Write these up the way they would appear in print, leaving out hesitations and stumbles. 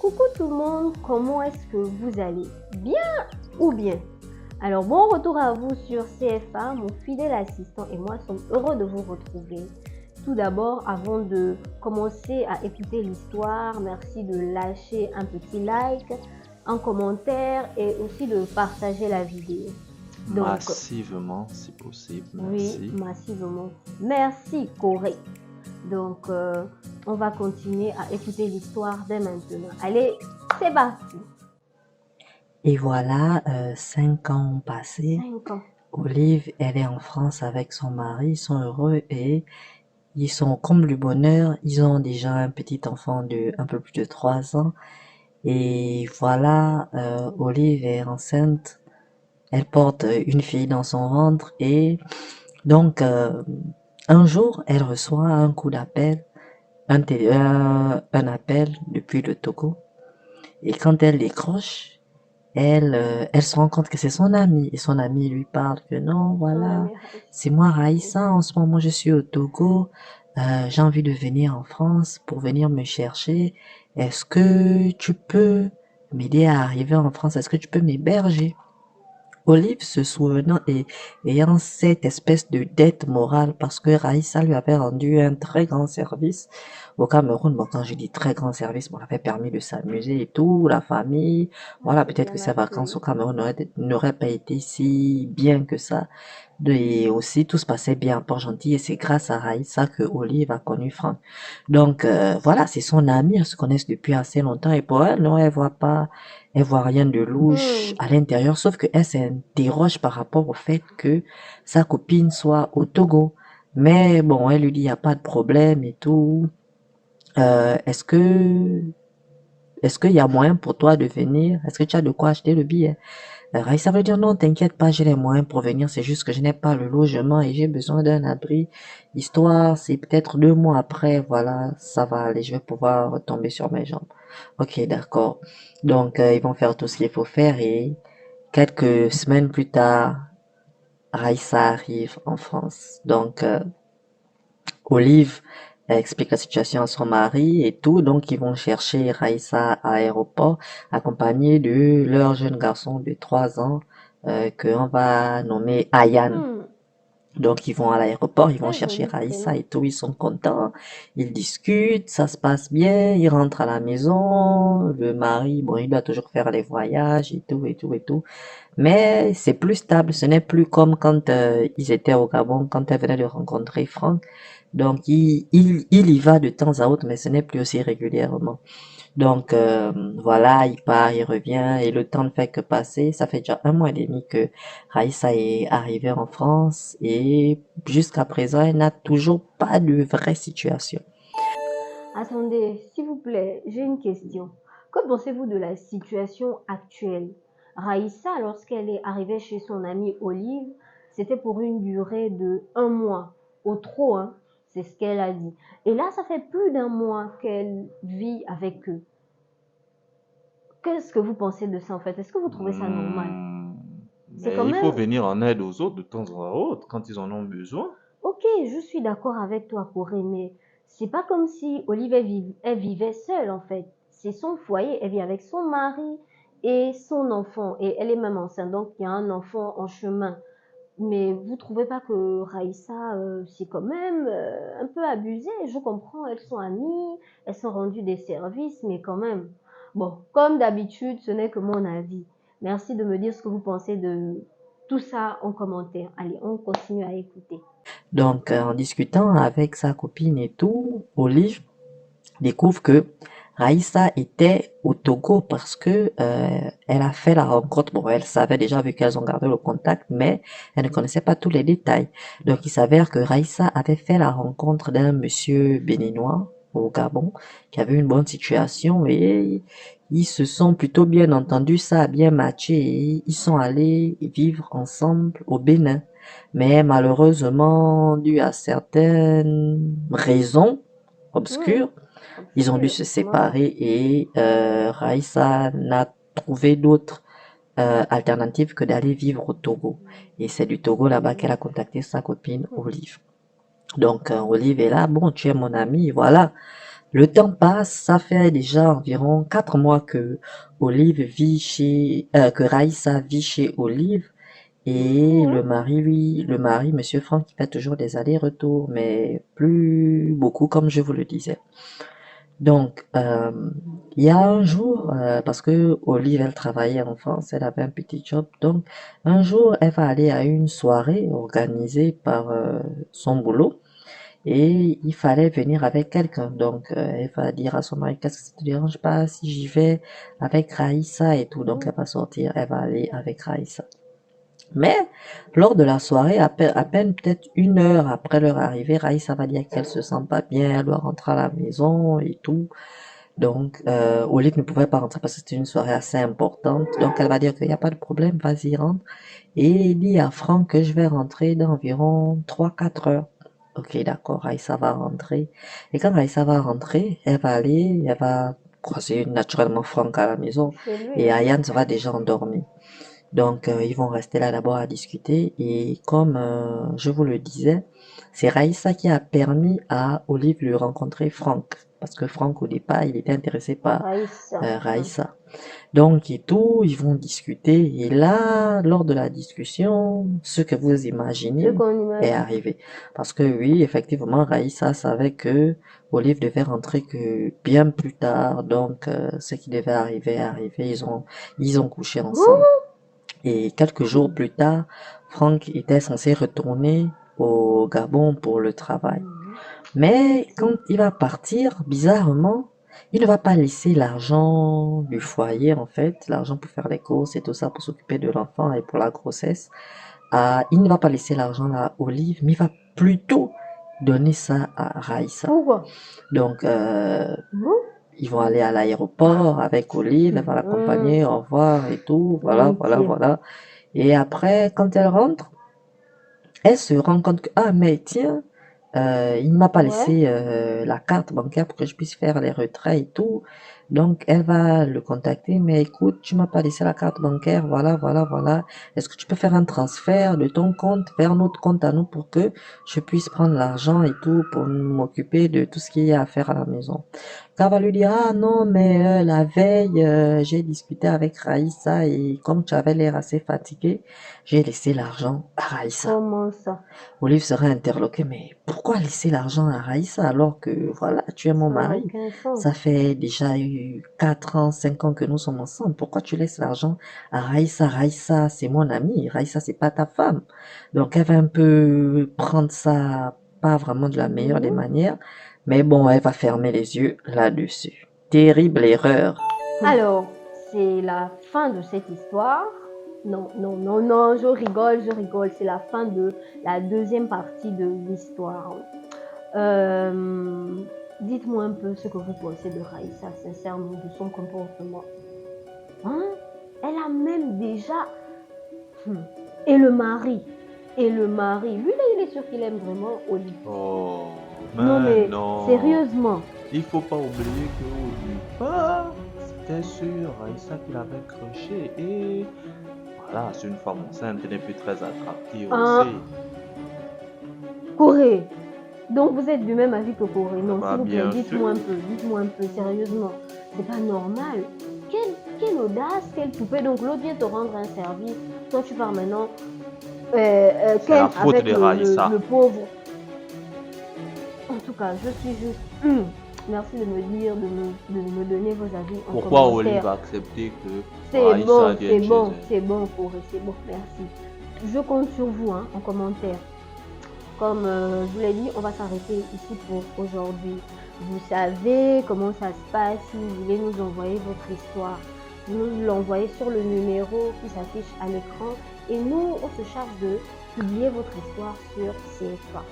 Coucou tout le monde, comment est-ce que vous allez? Bien ou bien? Alors bon retour à vous sur CFA, mon fidèle assistant et moi sommes heureux de vous retrouver. Tout d'abord, avant de commencer à écouter l'histoire, merci de lâcher un petit like, un commentaire et aussi de partager la vidéo. Donc, Massivement, si possible, oui, merci. massivement. Merci Corée. Donc, on va continuer à écouter l'histoire dès maintenant. Allez, c'est parti. Et voilà, 5 ans ont passé. 5 ans. Olive, elle est en France avec son mari, ils sont heureux et ils sont comme le bonheur. Ils ont déjà un petit enfant de un peu plus de 3 ans. Et voilà, Olive est enceinte. Elle porte une fille dans son ventre et donc un jour, elle reçoit un coup d'appel, un appel depuis le Togo. Et quand elle décroche, elle se rend compte que c'est son ami et son ami lui parle que non, Son voilà, ami c'est moi Raïssa, en ce moment je suis au Togo, j'ai envie de venir en France pour venir me chercher. Est-ce que tu peux m'aider à arriver en France? Est-ce que tu peux m'héberger? Olive se souvenant et ayant cette espèce de dette morale parce que Raïssa lui avait rendu un très grand service au Cameroun. Bon, quand je dis très grand service, bon, on avait permis de s'amuser et tout, la famille. Voilà, c'est peut-être bien que ses vacances accueilli. au Cameroun n'auraient pas été si bien que ça. Et aussi, tout se passait bien à Port-Gentil et c'est grâce à Raïssa que Olive a connu Franck. Donc, voilà, c'est son amie, elles se connaissent depuis assez longtemps et pour elle, non, elle voit rien de louche à l'intérieur, sauf que elle s'interroge par rapport au fait que sa copine soit au Togo. Mais bon, elle lui dit, il n'y a pas de problème et tout. Euh, est-ce que, est-ce qu'il y a moyen pour toi de venir? Est-ce que tu as de quoi acheter le billet? Raïssa veut dire non, t'inquiète pas, j'ai les moyens pour venir, c'est juste que je n'ai pas le logement et j'ai besoin d'un abri. Histoire, c'est peut-être 2 mois après, voilà, ça va aller, je vais pouvoir retomber sur mes jambes. Ok, d'accord. Donc, ils vont faire tout ce qu'il faut faire et quelques semaines plus tard, Raïssa arrive en France. Donc, Olive explique la situation à son mari et tout, donc ils vont chercher Raïssa à l'aéroport, accompagnés de leur jeune garçon de 3 ans, qu'on va nommer Ayan. Donc ils vont à l'aéroport, ils vont Très chercher joli Raïssa prénom. et tout, ils sont contents, ils discutent, ça se passe bien, ils rentrent à la maison, le mari, bon, il doit toujours faire les voyages et tout, et tout, et tout. Mais c'est plus stable, ce n'est plus comme quand ils étaient au Gabon, quand elle venait de rencontrer Franck. Donc il y va de temps à autre, mais ce n'est plus aussi régulièrement. Donc voilà, il part, il revient, et le temps ne fait que passer. Ça fait déjà 1 mois et demi que Raïssa est arrivée en France, et jusqu'à présent, elle n'a toujours pas de vraie situation. Attendez, s'il vous plaît, j'ai une question. Que pensez-vous de la situation actuelle? Raïssa, lorsqu'elle est arrivée chez son amie Olive, c'était pour une durée de 1 mois, au trop, hein, c'est ce qu'elle a dit. Et là, ça fait plus d'1 mois qu'elle vit avec eux. Qu'est-ce que vous pensez de ça en fait? Est-ce que vous trouvez ça normal? Hmm, C'est quand mais il faut même... venir en aide aux autres de temps à autre quand ils en ont besoin. Ok, je suis d'accord avec toi, Corée, mais c'est pas comme si Olive elle vivait seule en fait. C'est son foyer, elle vit avec son mari et son enfant, et elle est même enceinte, donc il y a un enfant en chemin. Mais vous trouvez pas que Raïssa, c'est quand même un peu abusé? Je comprends, elles sont amies, elles sont rendues des services, mais quand même. Bon, comme d'habitude, ce n'est que mon avis. Merci de me dire ce que vous pensez de tout ça en commentaire. Allez, on continue à écouter. Donc en discutant avec sa copine et tout, Olive découvre que Raïssa était au Togo parce que elle a fait la rencontre. Bon, elle savait déjà vu qu'elles ont gardé le contact, mais elle ne connaissait pas tous les détails. Donc, il s'avère que Raïssa avait fait la rencontre d'un monsieur béninois au Gabon qui avait une bonne situation et ils se sont plutôt bien entendus, ça a bien matché et ils sont allés vivre ensemble au Bénin. Mais malheureusement, dû à certaines raisons Hmm, obscures, ils ont dû obscur, se comment ça? séparer et Raïssa n'a trouvé d'autres alternatives que d'aller vivre au Togo. Et c'est du Togo là-bas qu'elle a contacté sa copine Hmm. Olive. Donc Olive est là, bon, tu es mon amie, voilà. Le temps passe, ça fait déjà environ 4 mois que que Raïssa vit chez Olive. Et Ouais. le mari, Monsieur Franck, il fait toujours des allers-retours, mais plus beaucoup, comme je vous le disais. Donc, il y a un jour, parce que Olive, elle travaillait en France, elle avait un petit job. Donc, un jour, elle va aller à une soirée organisée par son boulot. Et il fallait venir avec quelqu'un. Donc, elle va dire à son mari, qu'est-ce que ça te dérange pas si j'y vais avec Raïssa et tout. Donc, elle va sortir, elle va aller avec Raïssa. Mais, lors de la soirée, à peine peut-être 1 heure après leur arrivée, Raïssa va dire qu'elle se sent pas bien, elle doit rentrer à la maison et tout. Donc, Olive ne pouvait pas rentrer parce que c'était une soirée assez importante. Donc, elle va dire qu'il n'y a pas de problème, vas-y, rentre. Et il dit à Franck que je vais rentrer dans environ 3-4 heures. Ok, d'accord, Raïssa va rentrer. Et quand Raïssa va rentrer, elle va croiser naturellement Franck à la maison. Chez lui, Et hein. Ayane sera déjà endormie. Donc, ils vont rester là d'abord à discuter. Et comme je vous le disais, c'est Raïssa qui a permis à Olive de rencontrer Franck. Parce que Franck, au départ, il était intéressé par Raïssa. Raïssa. Donc, et tout, ils vont discuter. Et là, lors de la discussion, ce que vous Ce imaginez qu'on est imagine. arrivé. Parce que oui, effectivement, Raïssa savait que Olive devait rentrer que bien plus tard. Donc, ce qui devait arriver est arrivé. Ils ont couché ensemble. Ouh, Et quelques jours plus tard, Franck était censé retourner au Gabon pour le travail. Mais quand il va partir, bizarrement, il ne va pas laisser l'argent du foyer, en fait, l'argent pour faire les courses et tout ça, pour s'occuper de l'enfant et pour la grossesse. Il ne va pas laisser l'argent à Olive, mais il va plutôt donner ça à Raïssa. pourquoi? Donc, Bon. ils vont aller à l'aéroport avec Olive, elle va l'accompagner, au revoir et tout, voilà, voilà, Ok. voilà. Et après, quand elle rentre, elle se rend compte que, ah, mais tiens, il ne m'a pas Ouais. laissé la carte bancaire pour que je puisse faire les retraits et tout. Donc, elle va le contacter, mais écoute, tu m'as pas laissé la carte bancaire, voilà, voilà, voilà. Est-ce que tu peux faire un transfert de ton compte vers notre compte à nous pour que je puisse prendre l'argent et tout pour m'occuper de tout ce qu'il y a à faire à la maison? Ça va lui dire, ah non, mais la veille, j'ai discuté avec Raïssa et comme tu avais l'air assez fatigué, j'ai laissé l'argent à Raïssa. Comment ça? Olive serait interloqué, mais pourquoi laisser l'argent à Raïssa alors que, voilà, tu es mon Ça n'a mari? aucun sens. Ça fait déjà eu 4 ans, 5 ans que nous sommes ensemble. Pourquoi tu laisses l'argent à Raïssa? Raïssa, c'est mon ami. Raïssa, c'est pas ta femme. Donc, elle va un peu prendre ça, pas vraiment de la meilleure des manières. Mais bon, elle va fermer les yeux là-dessus. Terrible erreur. Alors, c'est la fin de cette histoire. Non, non, non, non, je rigole, je rigole. C'est la fin de la deuxième partie de l'histoire. Dites-moi un peu ce que vous pensez de Raïssa, sincèrement, de son comportement. Hein? Elle a même déjà... Et le mari. Et le mari. Lui, là, il est sûr qu'il aime vraiment Olive. Oh, Non, mais non. sérieusement. Il faut pas oublier qu'au départ, c'était sur Raïssa qu'il avait crushé. Et voilà, c'est une femme enceinte, elle n'est plus très attractive Ah. aussi. Corée. Donc vous êtes du même avis que Corée. Non, Bah, s'il vous plaît, bien dites-moi sûr. dites-moi un peu, sérieusement. C'est pas normal. Quelle audace, quelle poupée. Donc l'autre vient te rendre un service. Toi, tu pars maintenant. C'est la faute avec de Raïssa. le pauvre. En tout cas, je suis juste. Merci de me dire, de me donner vos avis en Pourquoi commentaire. Olive a accepté que C'est Raïssa bon, vienne c'est chez bon, elle? c'est bon, Corée, c'est bon, merci. Je compte sur vous hein, en commentaire. Comme je vous l'ai dit, on va s'arrêter ici pour aujourd'hui. Vous savez comment ça se passe. Si vous voulez nous envoyer votre histoire, vous nous l'envoyez sur le numéro qui s'affiche à l'écran. Et nous, on se charge de publier votre histoire sur CFA.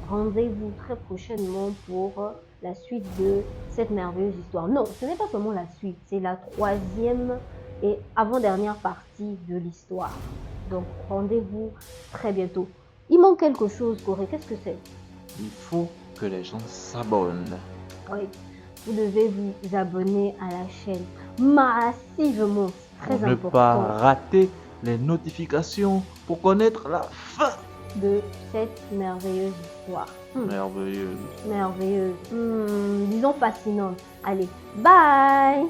Rendez-vous très prochainement pour la suite de cette merveilleuse histoire. Non, ce n'est pas seulement la suite, c'est la troisième et avant-dernière partie de l'histoire. Donc, rendez-vous très bientôt. Il manque quelque chose, Corée. Qu'est-ce que c'est? Il faut que les gens s'abonnent. Oui, vous devez vous abonner à la chaîne massivement. Très Pour ne important pas rater les notifications pour connaître la fin de cette merveilleuse histoire. Merveilleuse. Merveilleuse. Disons fascinante. Allez, bye!